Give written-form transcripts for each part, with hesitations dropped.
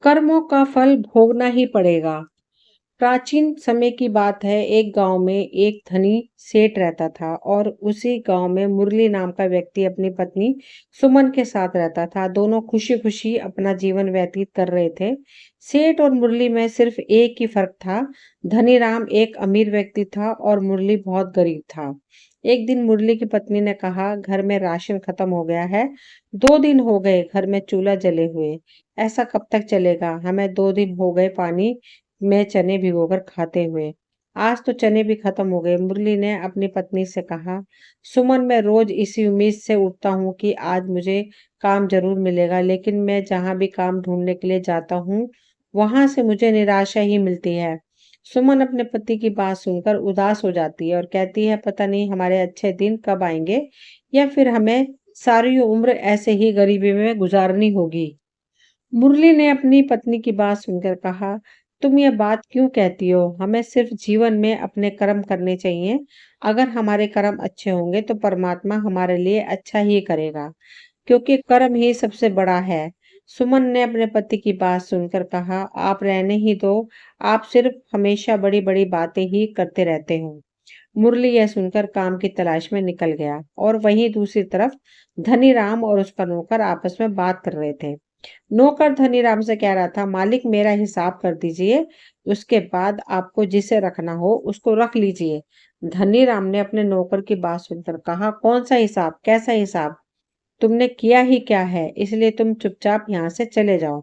कर्मों का फल भोगना ही पड़ेगा। प्राचीन समय की बात है, एक गांव में एक धनी सेठ रहता था और उसी गांव में मुरली नाम का व्यक्ति अपनी पत्नी सुमन के साथ रहता था। दोनों खुशी खुशी अपना जीवन व्यतीत कर रहे थे। सेठ और मुरली में सिर्फ एक ही फर्क था। धनी राम एक अमीर व्यक्ति था और मुरली बहुत गरीब था। एक दिन मुरली की पत्नी ने कहा, घर में राशन खत्म हो गया है। 2 दिन हो गए घर में चूल्हा जले हुए। ऐसा कब तक चलेगा? हमें 2 दिन हो गए पानी में चने भिगोकर खाते हुए। आज तो चने भी खत्म हो गए। मुरली ने अपनी पत्नी से कहा, सुमन, मैं रोज इसी उम्मीद से उठता हूँ कि आज मुझे काम जरूर मिलेगा, लेकिन मैं जहाँ भी काम ढूंढने के लिए जाता हूँ वहां से मुझे निराशा ही मिलती है। सुमन अपने पति की बात सुनकर उदास हो जाती है और कहती है, पता नहीं हमारे अच्छे दिन कब आएंगे या फिर हमें सारी उम्र ऐसे ही गरीबी में गुजारनी होगी। मुरली ने अपनी पत्नी की बात सुनकर कहा, तुम यह बात क्यों कहती हो? हमें सिर्फ जीवन में अपने कर्म करने चाहिए। अगर हमारे कर्म अच्छे होंगे तो परमात्मा हमारे लिए अच्छा ही करेगा, क्योंकि कर्म ही सबसे बड़ा है। सुमन ने अपने पति की बात सुनकर कहा, आप रहने ही दो। आप सिर्फ हमेशा बड़ी बड़ी बातें ही करते रहते हो। मुरली यह सुनकर काम की तलाश में निकल गया और वहीं दूसरी तरफ धनी राम और उसका नौकर आपस में बात कर रहे थे। नौकर धनीराम से कह रहा था, मालिक मेरा हिसाब कर दीजिए, उसके बाद आपको जिसे रखना हो उसको रख लीजिए। धनीराम ने अपने नौकर की बात सुनकर कहा, कौन सा हिसाब? कैसा हिसाब? तुमने किया ही क्या है? इसलिए तुम चुपचाप यहाँ से चले जाओ।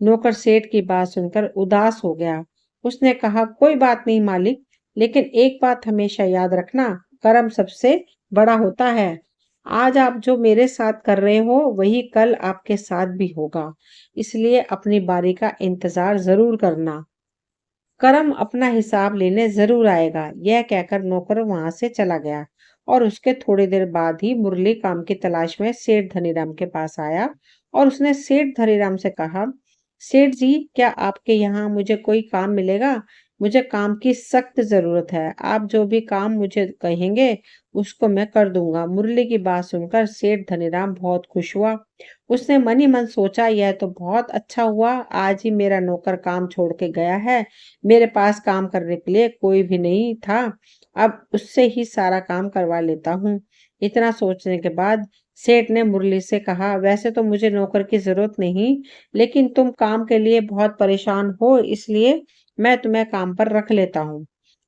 नौकर सेठ की बात सुनकर उदास हो गया। उसने कहा, कोई बात नहीं मालिक, लेकिन एक बात हमेशा याद रखना, कर्म सबसे बड़ा होता है। आज आप जो मेरे साथ कर रहे हो वही कल आपके साथ भी होगा, इसलिए अपनी बारी का इंतजार जरूर करना। कर्म अपना हिसाब लेने जरूर आएगा। यह कहकर नौकर वहां से चला गया और उसके थोड़ी देर बाद ही मुरली काम की तलाश में सेठ धनीराम के पास आया और उसने सेठ धनीराम से कहा, सेठ जी, क्या आपके यहाँ मुझे कोई काम मिलेगा? मुझे काम की सख्त जरूरत है। आप जो भी काम मुझे कहेंगे उसको मैं कर दूंगा। मुरली की बात सुनकर सेठ धनीराम बहुत खुश हुआ। उसने मन ही मन सोचा, यह तो बहुत अच्छा हुआ, आज ही मेरा नौकर काम छोड़ के गया है। मेरे पास काम करने के लिए कोई भी नहीं था। अब उससे ही सारा काम करवा लेता हूँ। इतना सोचने के बाद सेठ ने मुरली से कहा, वैसे तो मुझे नौकर की जरूरत नहीं, लेकिन तुम काम के लिए बहुत परेशान हो, इसलिए मैं तुम्हें काम पर रख लेता हूँ।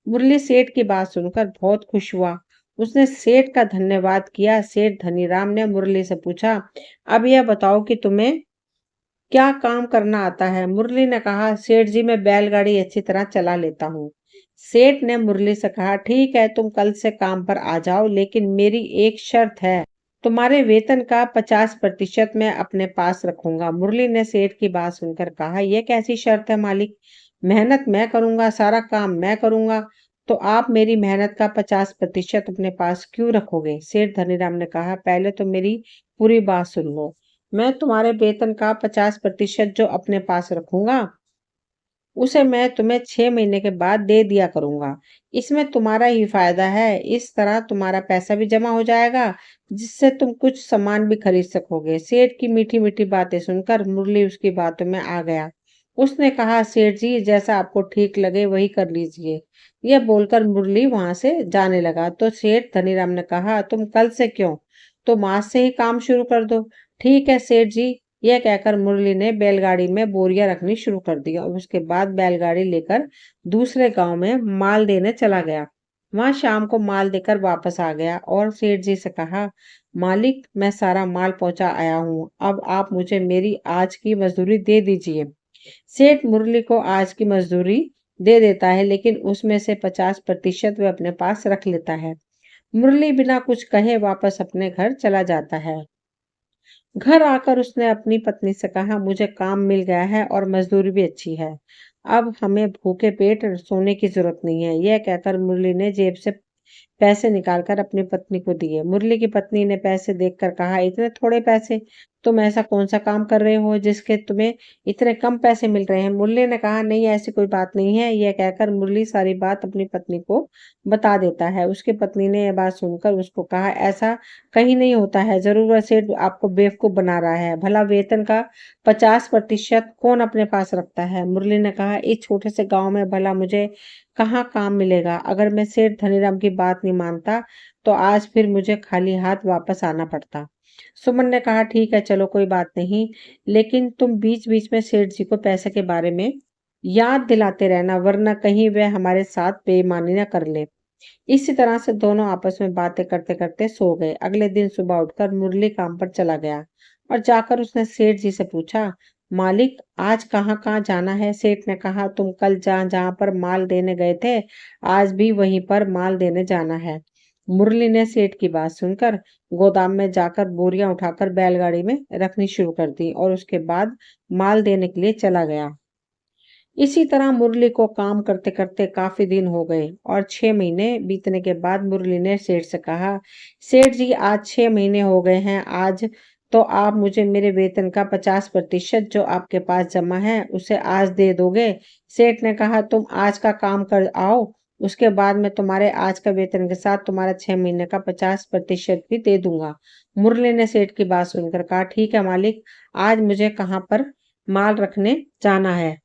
मुरली सेठ की बात सुनकर बहुत खुश हुआ। उसने सेठ का धन्यवाद किया। सेठ धनीराम ने मुरली से पूछा, अब यह बताओ कि तुम्हें क्या काम करना आता है? मुरली ने कहा, सेठ जी, मैं बैलगाड़ी अच्छी तरह चला लेता हूँ। सेठ ने मुरली से कहा, ठीक है, तुम कल से काम पर आ जाओ, लेकिन मेरी एक शर्त है, तुम्हारे वेतन का 50% मैं अपने पास रखूंगा। मुरली ने सेठ की बात सुनकर कहा, यह कैसी शर्त है मालिक? मेहनत मैं करूंगा, सारा काम मैं करूंगा, तो आप मेरी मेहनत का 50% अपने पास क्यों रखोगे? सेठ धनीराम ने कहा, पहले तो मेरी पूरी बात सुन लो। मैं तुम्हारे वेतन का 50% जो अपने पास रखूंगा उसे मैं तुम्हें 6 महीने के बाद दे दिया करूंगा। इसमें तुम्हारा ही फायदा है। इस तरह तुम्हारा पैसा भी जमा हो जाएगा, जिससे तुम कुछ सामान भी खरीद सकोगे। सेठ की मीठी मीठी बातें सुनकर मुरली उसकी बातों में आ गया। उसने कहा, सेठ जी, जैसा आपको ठीक लगे वही कर लीजिए। यह बोलकर मुरली वहां से जाने लगा तो सेठ धनीराम ने कहा, तुम कल से क्यों, तुम आज से ही काम शुरू कर दो। ठीक है सेठ जी। यह कहकर मुरली ने बैलगाड़ी में बोरियां रखनी शुरू कर दी और उसके बाद बैलगाड़ी लेकर दूसरे गांव में माल देने चला गया। वहां शाम को माल देकर वापस आ गया और सेठ जी से कहा, मालिक, मैं सारा माल पहुंचा आया हूँ, अब आप मुझे मेरी आज की मजदूरी दे दीजिए। सेठ मुरली को आज की मजदूरी दे देता है, लेकिन उसमें से 50% वह अपने पास रख लेता है। मुरली बिना कुछ कहे वापस अपने घर चला जाता है। घर आकर उसने अपनी पत्नी से कहा, मुझे काम मिल गया है और मजदूरी भी अच्छी है। अब हमें भूखे पेट सोने की जरूरत नहीं है। यह कहकर मुरली ने जेब से पैसे निकालकर अपनी पत्नी को दिए। मुरली की पत्नी ने पैसे देखकर कहा, इतने थोड़े पैसे? तुम ऐसा कौन सा काम कर रहे हो जिसके तुम्हें इतने कम पैसे मिल रहे हैं? मुरली ने कहा, नहीं ऐसी कोई बात नहीं है। यह कहकर मुरली सारी बात अपनी पत्नी को बता देता है। उसकी पत्नी ने यह बात सुनकर उसको कहा, ऐसा कहीं नहीं होता है, जरूर वह सेठ आपको बेवकूफ बना रहा है। भला वेतन का 50% कौन अपने पास रखता है? मुरली ने कहा, इस छोटे से गांव में भला मुझे कहाँ काम मिलेगा? अगर मैं सेठ धनीराम की बात नहीं मानता तो आज फिर मुझे खाली हाथ वापस आना पड़ता। सुमन ने कहा, ठीक है, चलो कोई बात नहीं, लेकिन तुम बीच बीच में सेठ जी को पैसे के बारे में याद दिलाते रहना, वरना कहीं वह हमारे साथ बेईमानी न कर ले। इसी तरह से दोनों आपस में बातें करते करते सो गए। अगले दिन सुबह उठकर मुरली काम पर चला गया और जाकर उसने सेठ जी से पूछा, मालिक आज कहाँ कहाँ जाना है? सेठ ने कहा, तुम कल जहाँ जहाँ पर माल देने गए थे आज भी वहीं पर माल देने जाना है। मुरली ने सेठ की बात सुनकर गोदाम में जाकर बोरियां उठाकर बैलगाड़ी में रखनी शुरू कर दी और उसके बाद माल देने के लिए चला गया। इसी तरह मुरली को काम करते करते काफी दिन हो गए और 6 महीने बीतने के बाद मुरली ने सेठ से कहा, सेठ जी आज 6 महीने हो गए हैं, आज तो आप मुझे मेरे वेतन का 50% जो आपके पास जमा है उसे आज दे दोगे? सेठ ने कहा, तुम आज का काम कर आओ, उसके बाद मैं तुम्हारे आज का वेतन के साथ तुम्हारा 6 महीने का 50% भी दे दूंगा। मुरली ने सेठ की बात सुनकर कहा, ठीक है मालिक, आज मुझे कहाँ पर माल रखने जाना है?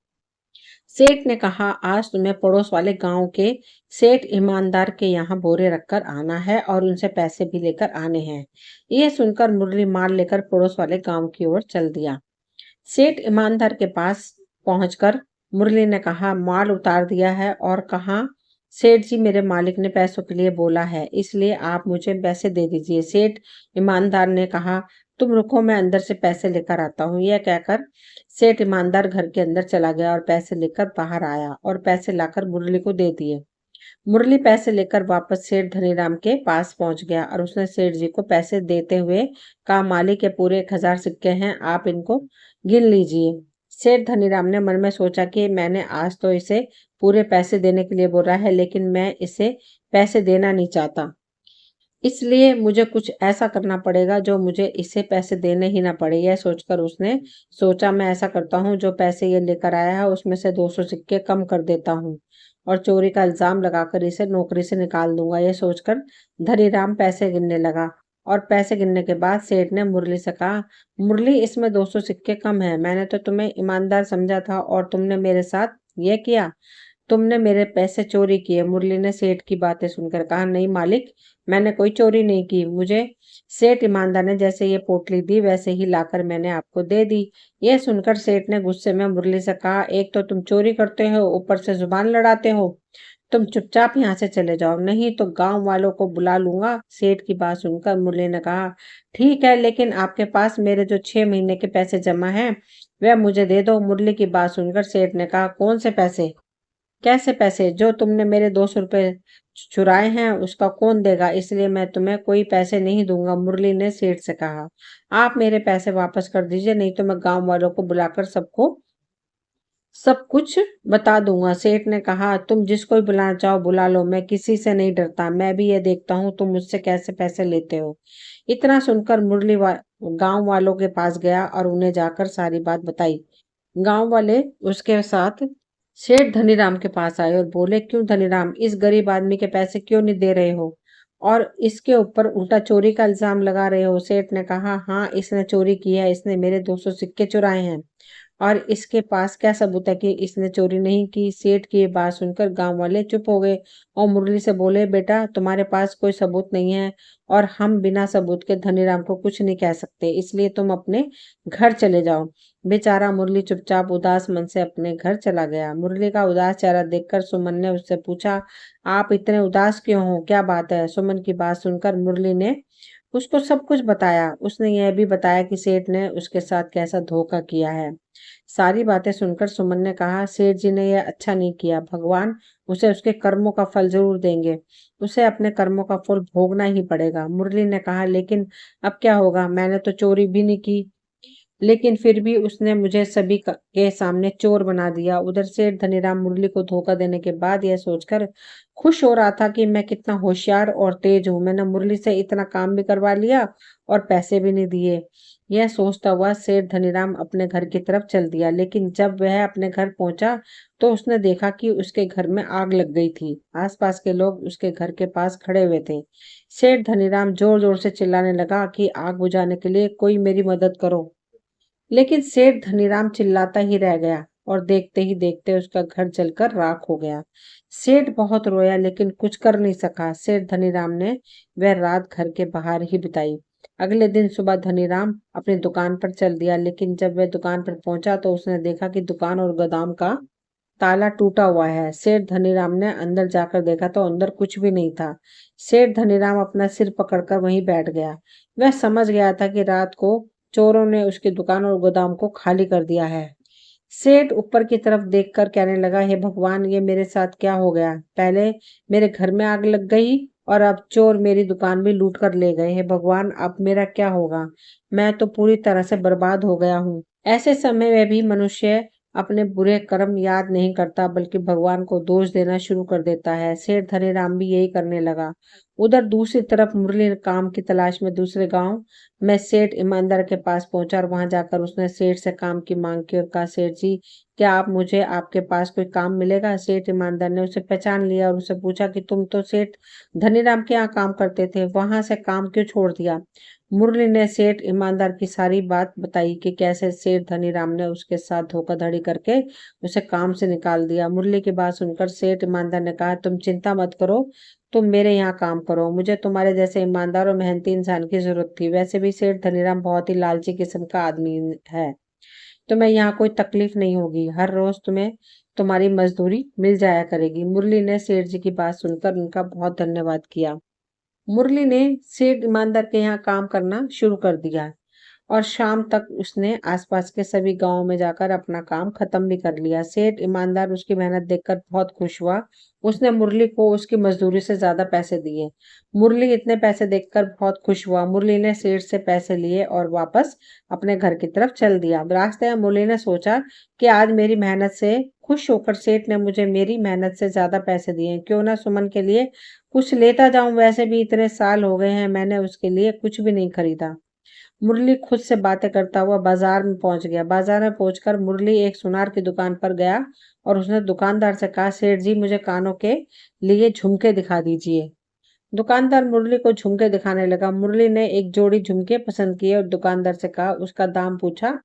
सेठ ने कहा, आज तुम्हें पड़ोस वाले गांव के सेठ ईमानदार के यहाँ बोरे रखकर आना है और उनसे पैसे भी लेकर आने हैं। यह सुनकर मुरली माल लेकर पड़ोस वाले गांव की ओर चल दिया। सेठ ईमानदार के पास पहुंचकर मुरली ने कहा, माल उतार दिया है और कहा, सेठ जी मेरे मालिक ने पैसों के लिए बोला है, इसलिए आप मुझे पैसे दे दीजिए। सेठ ईमानदार ने कहा, तुम रुको, मैं अंदर से पैसे लेकर आता हूँ। यह कहकर सेठ ईमानदार घर के अंदर चला गया और पैसे लेकर बाहर आया और पैसे लाकर मुरली को दे दिए। मुरली पैसे लेकर वापस सेठ धनीराम के पास पहुंच गया और उसने सेठ जी को पैसे देते हुए कहा, मालिक, के पूरे 1000 सिक्के हैं, आप इनको गिन लीजिए। सेठ धनीराम ने मन में सोचा कि मैंने आज तो इसे पूरे पैसे देने के लिए बोला है, लेकिन मैं इसे पैसे देना नहीं चाहता, इसलिए मुझे कुछ ऐसा करना पड़ेगा जो मुझे इसे पैसे देने ही ना पड़े। यह सोचकर उसने सोचा, मैं ऐसा करता हूँ, जो पैसे ये लेकर आया है उसमें से 200 सिक्के कम कर देता हूँ और चोरी का इल्जाम लगाकर इसे नौकरी से निकाल दूंगा। यह सोचकर धनीराम पैसे गिनने लगा और पैसे गिनने के बाद सेठ ने मुरली से कहा, मुरली, इसमें 200 सिक्के कम है। मैंने तो तुम्हें ईमानदार समझा था और तुमने मेरे साथ यह किया, तुमने मेरे पैसे चोरी किए। मुरली ने सेठ की बातें सुनकर कहा, नहीं मालिक, मैंने कोई चोरी नहीं की, मुझे सेठ ईमानदार ने जैसे ये पोटली दी वैसे ही लाकर मैंने आपको दे दी। यह सुनकर सेठ ने गुस्से में मुरली से कहा, एक तो तुम चोरी करते हो, ऊपर से जुबान लड़ाते हो, तुम चुपचाप यहाँ से चले जाओ, नहीं तो गांव वालों को बुला लूंगा। सेठ की बात सुनकर मुरली ने कहा, ठीक है, लेकिन आपके पास मेरे जो 6 महीने के पैसे जमा हैं वह मुझे दे दो। मुरली की बात सुनकर सेठ ने कहा, कौन से पैसे? कैसे पैसे? जो तुमने मेरे 200 रुपए चुराए हैं उसका कौन देगा? इसलिए मैं तुम्हें कोई पैसे नहीं दूंगा। मुरली ने सेठ से कहा, आप मेरे पैसे वापस कर दीजिए, नहीं तो मैं गांव वालों को बुलाकर सबको सब कुछ बता दूंगा। सेठ ने कहा, तुम जिसको भी बुलाना चाहो बुला लो, मैं किसी से नहीं डरता, मैं भी ये देखता हूँ तुम मुझसे कैसे पैसे लेते हो। इतना सुनकर गांव वालों के पास गया और उन्हें जाकर सारी बात बताई। गांव वाले उसके साथ सेठ धनीराम के पास आए और बोले, क्यों धनीराम, इस गरीब आदमी के पैसे क्यों नहीं दे रहे हो और इसके ऊपर उल्टा चोरी का इल्जाम लगा रहे हो? सेठ ने कहा, हाँ, इसने चोरी की है, इसने मेरे 200 सिक्के चुराए हैं और इसके पास क्या सबूत है कि इसने चोरी नहीं की? सेठ की ये बात सुनकर गांव वाले चुप हो गए और मुरली से बोले, बेटा, तुम्हारे पास कोई सबूत नहीं है और हम बिना सबूत के धनीराम को कुछ नहीं कह सकते, इसलिए तुम अपने घर चले जाओ। बेचारा मुरली चुपचाप उदास मन से अपने घर चला गया। मुरली का उदास चेहरा देखकर सुमन ने उससे पूछा, आप इतने उदास क्यों हो, क्या बात है? सुमन की बात सुनकर मुरली ने उसको सब कुछ बताया। उसने यह भी बताया कि सेठ ने उसके साथ कैसा धोखा किया है। सारी बातें सुनकर सुमन ने कहा, सेठ जी ने यह अच्छा नहीं किया, भगवान उसे उसके कर्मों का फल जरूर देंगे, उसे अपने कर्मों का फल भोगना ही पड़ेगा। मुरली ने कहा, लेकिन अब क्या होगा, मैंने तो चोरी भी नहीं की। लेकिन फिर भी उसने मुझे सभी के सामने चोर बना दिया। उधर सेठ धनीराम मुरली को धोखा देने के बाद यह सोचकर खुश हो रहा था कि मैं कितना होशियार और तेज हूँ। मैंने मुरली से इतना काम भी करवा लिया और पैसे भी नहीं दिए। यह सोचता हुआ सेठ धनीराम अपने घर की तरफ चल दिया। लेकिन जब वह अपने घर पहुंचा तो उसने देखा कि उसके घर में आग लग गई थी। आसपास के लोग उसके घर के पास खड़े हुए थे। सेठ धनीराम जोर जोर से चिल्लाने लगा कि आग बुझाने के लिए कोई मेरी मदद करो। लेकिन सेठ धनीराम चिल्लाता ही रह गया और देखते ही देखते उसका घर जलकर राख हो गया। सेठ बहुत रोया लेकिन कुछ कर नहीं सका। सेठ धनीराम ने वह रात घर के बाहर ही बिताई। अगले दिन सुबह धनीराम अपनी दुकान पर चल दिया, लेकिन जब वह दुकान पर पहुंचा तो उसने देखा कि दुकान और गोदाम का ताला टूटा हुआ है। सेठ धनीराम ने अंदर जाकर देखा तो अंदर कुछ भी नहीं था। सेठ धनीराम अपना सिर पकड़कर वहीं बैठ गया। वह समझ गया था कि रात को चोरों ने उसकी दुकान और गोदाम को खाली कर दिया है। सेठ ऊपर की तरफ देखकर कहने लगा, हे भगवान, ये मेरे साथ क्या हो गया? पहले मेरे घर में आग लग गई और अब चोर मेरी दुकान भी लूट कर ले गए। हे भगवान, अब मेरा क्या होगा? मैं तो पूरी तरह से बर्बाद हो गया हूँ। ऐसे समय में भी मनुष्य अपने बुरे कर्म याद नहीं करता बल्कि भगवान को दोष देना शुरू कर देता है। सेठ धनीराम भी यही करने लगा। उधर दूसरी तरफ मुरली काम की तलाश में दूसरे गांव में सेठ ईमानदार के पास पहुंचा और वहां जाकर उसने सेठ से काम की मांग की और कहा, सेठ जी, क्या आप मुझे आपके पास कोई काम मिलेगा? सेठ ईमानदार ने उसे पहचान लिया और उससे पूछा कि तुम तो सेठ धनीराम के यहाँ काम करते थे, वहां से काम क्यों छोड़ दिया? मुरली ने सेठ ईमानदार की सारी बात बताई कि कैसे सेठ धनीराम ने उसके साथ धोखाधड़ी करके उसे काम से निकाल दिया। मुरली की बात सुनकर सेठ ईमानदार ने कहा, तुम चिंता मत करो, तुम मेरे यहाँ काम करो। मुझे तुम्हारे जैसे ईमानदार और मेहनती इंसान की जरूरत थी। वैसे भी सेठ धनीराम बहुत ही लालची किस्म का आदमी है। तुम्हें यहाँ कोई तकलीफ नहीं होगी। हर रोज तुम्हें तुम्हारी मजदूरी मिल जाया करेगी। मुरली ने सेठ जी की बात सुनकर उनका बहुत धन्यवाद किया। मुरली ने सेठ ईमानदार के यहाँ काम करना शुरू कर दिया और शाम तक उसने आसपास के सभी गांवों में जाकर अपना काम खत्म भी कर लिया। सेठ ईमानदार उसकी मेहनत देखकर बहुत खुश हुआ। उसने मुरली को उसकी मजदूरी से ज्यादा पैसे दिए। मुरली इतने पैसे देखकर बहुत खुश हुआ। मुरली ने सेठ से पैसे लिए और वापस अपने घर की तरफ चल दिया। रास्ते में मुरली ने सोचा कि आज मेरी मेहनत से खुश होकर सेठ ने मुझे मेरी मेहनत से ज्यादा पैसे दिए, क्यों ना सुमन के लिए कुछ लेता जाऊं। वैसे भी इतने साल हो गए हैं, मैंने उसके लिए कुछ भी नहीं खरीदा। मुरली खुद से बातें करता हुआ बाजार में पहुंच गया। बाजार में पहुंचकर मुरली एक सुनार की दुकान पर गया और उसने दुकानदार से कहा, सेठ जी, मुझे कानों के लिए झुमके दिखा दीजिए। दुकानदार मुरली को झुमके दिखाने लगा। मुरली ने एक जोड़ी झुमके पसंद किए और दुकानदार से कहा, उसका दाम पूछा।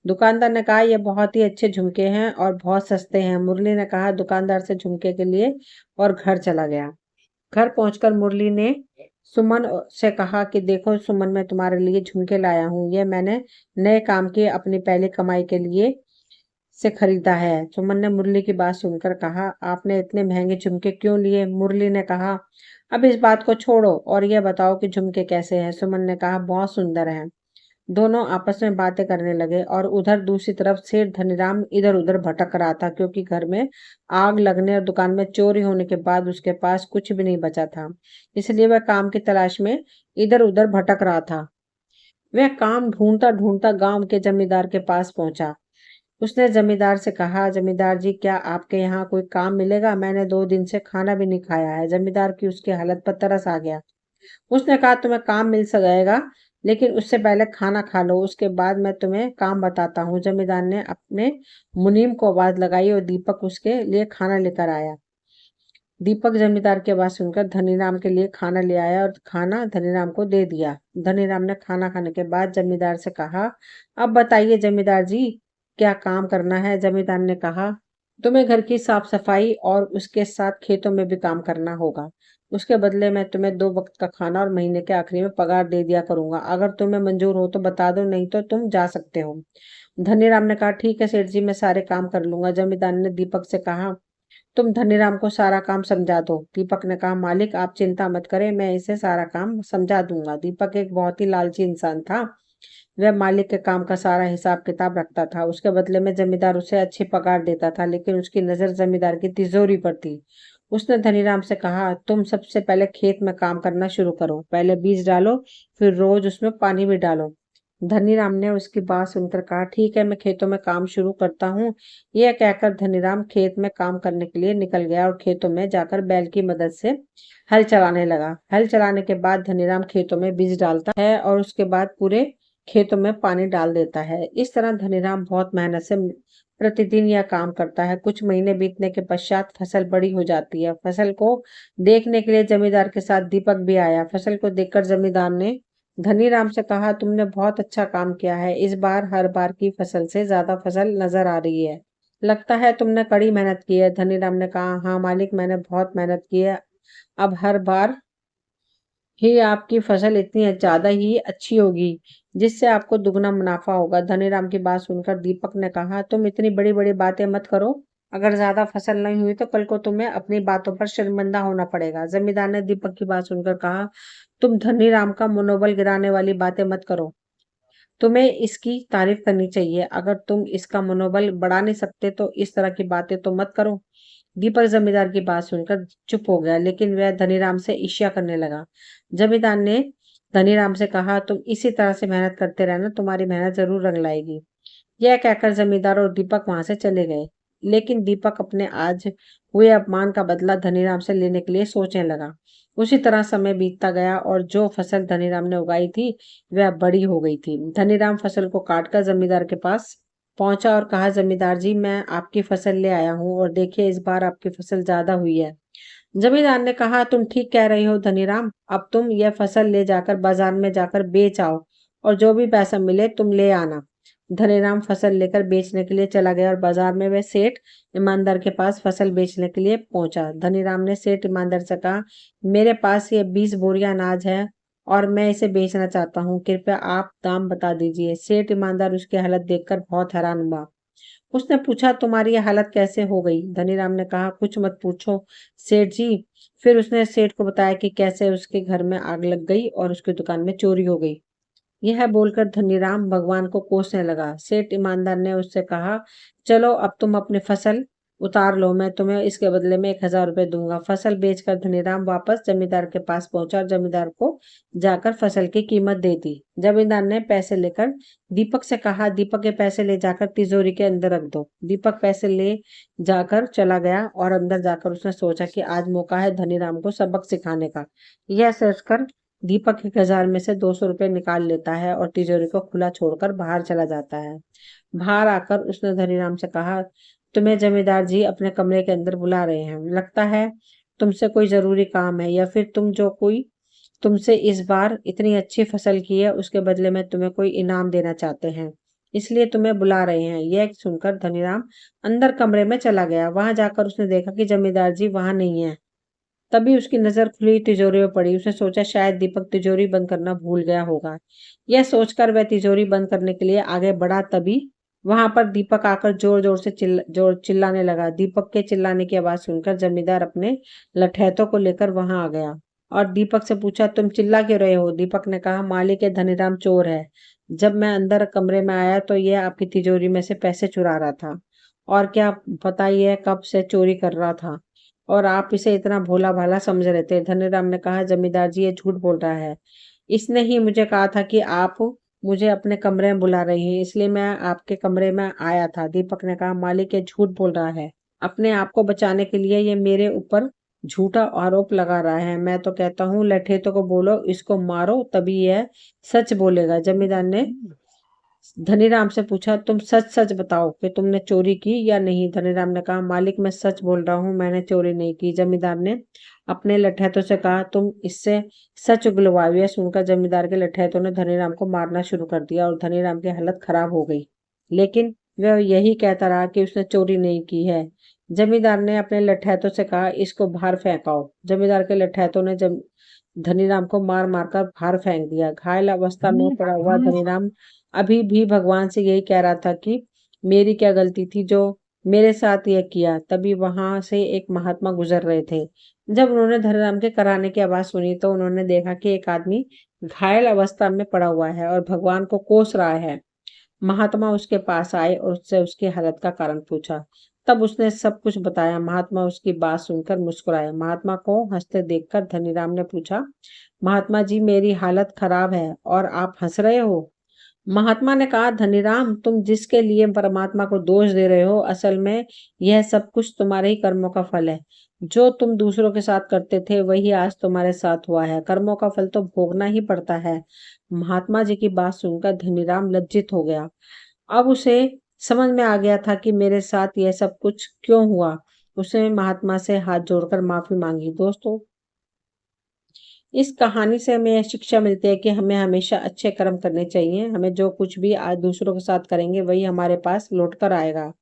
दुकानदार ने कहा, ये बहुत ही अच्छे झुमके हैं और बहुत सस्ते हैं। मुरली ने कहा दुकानदार से झुमके के लिए और घर चला गया। घर पहुंचकर मुरली ने सुमन से कहा कि देखो सुमन, मैं तुम्हारे लिए झुमके लाया हूँ। ये मैंने नए काम की अपनी पहली कमाई के लिए से खरीदा है। सुमन ने मुरली की बात सुनकर कहा, आपने इतने महंगे झुमके क्यों लिए? मुरली ने कहा, अब इस बात को छोड़ो और यह बताओ कि झुमके कैसे हैं। सुमन ने कहा, बहुत सुंदर हैं। दोनों आपस में बातें करने लगे और उधर दूसरी तरफ सेठ धनीराम इधर उधर भटक रहा था, क्योंकि घर में आग लगने और दुकान में चोरी होने के बाद उसके पास कुछ भी नहीं बचा था। इसलिए वह काम की तलाश में इधर उधर भटक रहा था। वह काम ढूंढता ढूंढता गांव के जमींदार के पास पहुंचा। उसने जमींदार से कहा, जमींदार जी, क्या आपके यहाँ कोई काम मिलेगा? मैंने 2 दिन से खाना भी नहीं खाया है। जमींदार की उसकी हालत पर तरस आ गया। उसने कहा, तुम्हें काम मिल जाएगा, लेकिन उससे पहले खाना खा लो, उसके बाद मैं तुम्हें काम बताता हूँ। जमींदार ने अपने मुनीम को आवाज लगाई और दीपक उसके लिए खाना लेकर आया। दीपक जमींदार की आवाज सुनकर धनीराम के लिए खाना ले आया और खाना धनीराम को दे दिया। धनीराम ने खाना खाने के बाद जमींदार से कहा, अब बताइए जमींदार जी, क्या काम करना है? जमींदार ने कहा, तुम्हें घर की साफ सफाई और उसके साथ खेतों में भी काम करना होगा। उसके बदले मैं तुम्हें 2 वक्त का खाना और महीने के आखिरी में पगार दे दिया करूंगा। अगर तुम्हें मंजूर हो तो बता दो, नहीं तो तुम जा सकते हो। धनीराम ने कहा, ठीक है सेठ जी, मैं सारे काम कर लूंगा। जमींदार ने दीपक से कहा, तुम धनीराम को सारा काम समझा दो। दीपक ने कहा, मालिक आप चिंता मत करें, मैं इसे सारा काम समझा दूंगा। दीपक एक बहुत ही लालची इंसान था। वह मालिक के काम का सारा हिसाब किताब रखता था। उसके बदले में जमींदार उसे अच्छी पगार देता था, लेकिन उसकी नजर जमींदार की तिजोरी पर थी। उसने धनीराम से कहा, तुम सबसे पहले खेत में काम करना शुरू करो। पहले बीज डालो, फिर रोज उसमें पानी भी डालो। धनीराम ने उसकी बात सुनकर कहा, ठीक है, मैं खेतों में काम शुरू करता हूँ। यह कहकर धनीराम खेत में काम करने के लिए निकल गया और खेतों में जाकर बैल की मदद से हल चलाने लगा। हल चलाने के बाद धनीराम खेतों में बीज डालता है और उसके बाद पूरे खेतों में पानी डाल देता है। इस तरह धनीराम बहुत मेहनत से प्रतिदिन यह काम करता है। कुछ महीने बीतने के पश्चात फसल बड़ी हो जाती है। फसल को देखने के लिए जमींदार के साथ दीपक भी आया। फसल को देखकर जमींदार ने धनीराम से कहा, तुमने बहुत अच्छा काम किया है। इस बार हर बार की फसल से ज्यादा फसल नजर आ रही है। लगता है तुमने कड़ी मेहनत की है। धनीराम ने कहा, हाँ मालिक, मैंने बहुत मेहनत की है। अब हर बार ही आपकी फसल इतनी ज्यादा ही अच्छी होगी, जिससे आपको दुगना मुनाफा होगा। धनीराम की बात सुनकर दीपक ने कहा, तुम इतनी बड़ी बड़ी बातें मत करो। अगर ज्यादा फसल नहीं हुई तो कल को तुम्हें अपनी बातों पर शर्मिंदा होना पड़ेगा। जमींदार ने दीपक की बात सुनकर कहा, तुम धनीराम का मनोबल गिराने वाली बातें मत करो। तुम्हें इसकी तारीफ करनी चाहिए। अगर तुम इसका मनोबल बढ़ा नहीं सकते तो इस तरह की बातें तो मत करो। दीपक जमींदार की बात सुनकर चुप हो गया, लेकिन वह धनीराम से ईर्ष्या करने लगा। जमींदार ने धनीराम से कहा, तुम इसी तरह से मेहनत करते रहना, तुम्हारी मेहनत जरूर रंग लाएगी। यह कहकर जमींदार और दीपक वहां से चले गए। लेकिन दीपक अपने आज हुए अपमान का बदला धनीराम से लेने के लिए सोचने लगा। उसी तरह समय बीतता गया और जो फसल धनीराम ने उगाई थी वह बड़ी हो गई थी। धनीराम फसल को काटकर जमींदार के पास पहुंचा और कहा, जमींदार जी, मैं आपकी फसल ले आया हूँ और देखिए इस बार आपकी फसल ज्यादा हुई है। जमींदार ने कहा, तुम ठीक कह रही हो धनीराम, अब तुम यह फसल ले जाकर बाजार में जाकर बेच आओ और जो भी पैसा मिले तुम ले आना। धनीराम फसल लेकर बेचने के लिए चला गया और बाजार में वह सेठ ईमानदार के पास फसल बेचने के लिए पहुंचा। धनीराम ने सेठ ईमानदार से कहा, मेरे पास ये 20 बोरियां अनाज है और मैं इसे बेचना चाहता हूँ, कृपया आप दाम बता दीजिए। सेठ ईमानदार उसकी हालत देखकर बहुत हैरान हुआ। उसने पूछा, तुम्हारी यह हालत कैसे हो गई? धनीराम ने कहा, कुछ मत पूछो सेठ जी। फिर उसने सेठ को बताया कि कैसे उसके घर में आग लग गई और उसकी दुकान में चोरी हो गई। यह बोलकर धनीराम भगवान को कोसने लगा। सेठ ईमानदार ने उससे कहा, चलो अब तुम अपनी फसल उतार लो, मैं तुम्हें इसके बदले में 1,000 रुपये दूंगा। फसल बेचकर धनीराम वापस जमींदार के पास पहुंचा और जमींदार को जाकर फसल की कीमत दे दी। जमींदार ने पैसे लेकर दीपक से कहा, दीपक के पैसे ले जाकर तिजोरी के अंदर रख दो। दीपक पैसे ले जाकर चला गया और अंदर जाकर उसने सोचा कि आज मौका है धनीराम को सबक सिखाने का। यह सोचकर दीपक 1,000 में से 200 रुपये निकाल लेता है और तिजोरी को खुला छोड़कर बाहर चला जाता है। बाहर आकर उसने धनीराम से कहा, तुम्हें जमींदार जी अपने कमरे के अंदर बुला रहे हैं। लगता है तुमसे कोई जरूरी काम है, या फिर तुमसे इस बार इतनी अच्छी फसल की है उसके बदले में तुम्हें कोई इनाम देना चाहते हैं, इसलिए तुम्हें बुला रहे हैं। यह सुनकर धनीराम अंदर कमरे में चला गया। वहां जाकर उसने देखा कि जमींदार जी वहां नहीं है। तभी उसकी नजर खुली तिजोरी में पड़ी। उसने सोचा शायद दीपक तिजोरी बंद करना भूल गया होगा। यह सोचकर वह तिजोरी बंद करने के लिए आगे बढ़ा। तभी वहां पर दीपक आकर जोर जोर से चिल्लाने लगा। दीपक के चिल्लाने की आवाज सुनकर जमींदार अपने लठैतों को लेकर वहां आ गया और दीपक से पूछा, तुम चिल्ला क्यों रहे हो? दीपक ने कहा, मालिक ये धनीराम चोर है। जब मैं अंदर कमरे में आया तो यह आपकी तिजोरी में से पैसे चुरा रहा था और क्या पता ये कब से चोरी कर रहा था और आप इसे इतना भोला भाला समझ रहे थे। धनीराम ने कहा, जमींदार जी ये झूठ बोल रहा है। इसने ही मुझे कहा था कि आप मुझे अपने कमरे में बुला रही हैं, इसलिए मैं आपके कमरे में आया था। दीपक ने कहा, मालिक ये झूठ बोल रहा है। अपने आप को बचाने के लिए ये मेरे ऊपर झूठा आरोप लगा रहा है। मैं तो कहता हूँ लठेतों को बोलो इसको मारो, तभी यह सच बोलेगा। जमींदार ने धनीराम से पूछा, तुम सच सच बताओ कि तुमने चोरी की या नहीं? धनीराम ने कहा, मालिक मैं सच बोल रहा हूँ, मैंने चोरी नहीं की। जमींदार ने अपने लठैतों से कहा, तुम इससे सच उगलवाओ। यह सुनकर जमींदार के लठैतों ने धनीराम को मारना शुरू कर दिया और धनीराम की हालत खराब हो गई। लेकिन वह यही कहता रहा कि उसने चोरी नहीं की है। जमींदार ने अपने लठैतों से कहा, इसको बाहर फेंकाओ। जमींदार के लठैतों ने धनीराम को मार मार कर बाहर फेंक दिया। घायल अवस्था में पड़ा हुआ धनीराम अभी भी भगवान से यही कह रहा था कि मेरी क्या गलती थी जो मेरे साथ यह किया। तभी वहां से एक महात्मा गुजर रहे थे। जब उन्होंने धनीराम के कराने की आवाज सुनी तो उन्होंने देखा कि एक आदमी घायल अवस्था में पड़ा हुआ है और भगवान को कोस रहा है। महात्मा उसके पास आए और उससे उसकी हालत का कारण पूछा। तब उसने सब कुछ बताया। महात्मा उसकी बात सुनकर मुस्कुराए। महात्मा को हंसते देखकर धनीराम ने पूछा, महात्मा जी मेरी हालत खराब है और आप हंस रहे हो? महात्मा ने कहा, धनीराम, तुम जिसके लिए परमात्मा को दोष दे रहे हो, असल में यह सब कुछ तुम्हारे ही कर्मों का फल है। जो तुम दूसरों के साथ करते थे वही आज तुम्हारे साथ हुआ है। कर्मों का फल तो भोगना ही पड़ता है। महात्मा जी की बात सुनकर धनीराम लज्जित हो गया। अब उसे समझ में आ गया था कि मेरे साथ यह सब कुछ क्यों हुआ। उसने महात्मा से हाथ जोड़कर माफी मांगी। दोस्तों, इस कहानी से हमें यह शिक्षा मिलती है कि हमें हमेशा अच्छे कर्म करने चाहिए। हमें जो कुछ भी आज दूसरों के साथ करेंगे वही हमारे पास लौट कर आएगा।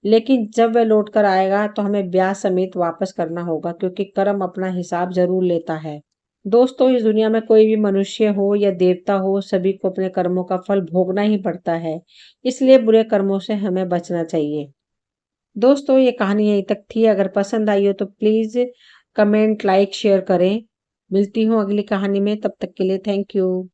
लेकिन जब वह लौट कर आएगा तो हमें ब्याज समेत वापस करना होगा, क्योंकि कर्म अपना हिसाब जरूर लेता है। दोस्तों, इस दुनिया में कोई भी मनुष्य हो या देवता हो, सभी को अपने कर्मों का फल भोगना ही पड़ता है। इसलिए बुरे कर्मों से हमें बचना चाहिए। दोस्तों, ये कहानी यहीं तक थी। अगर पसंद आई हो तो प्लीज़ कमेंट, लाइक, शेयर करें। मिलती हूँ अगली कहानी में, तब तक के लिए थैंक यू।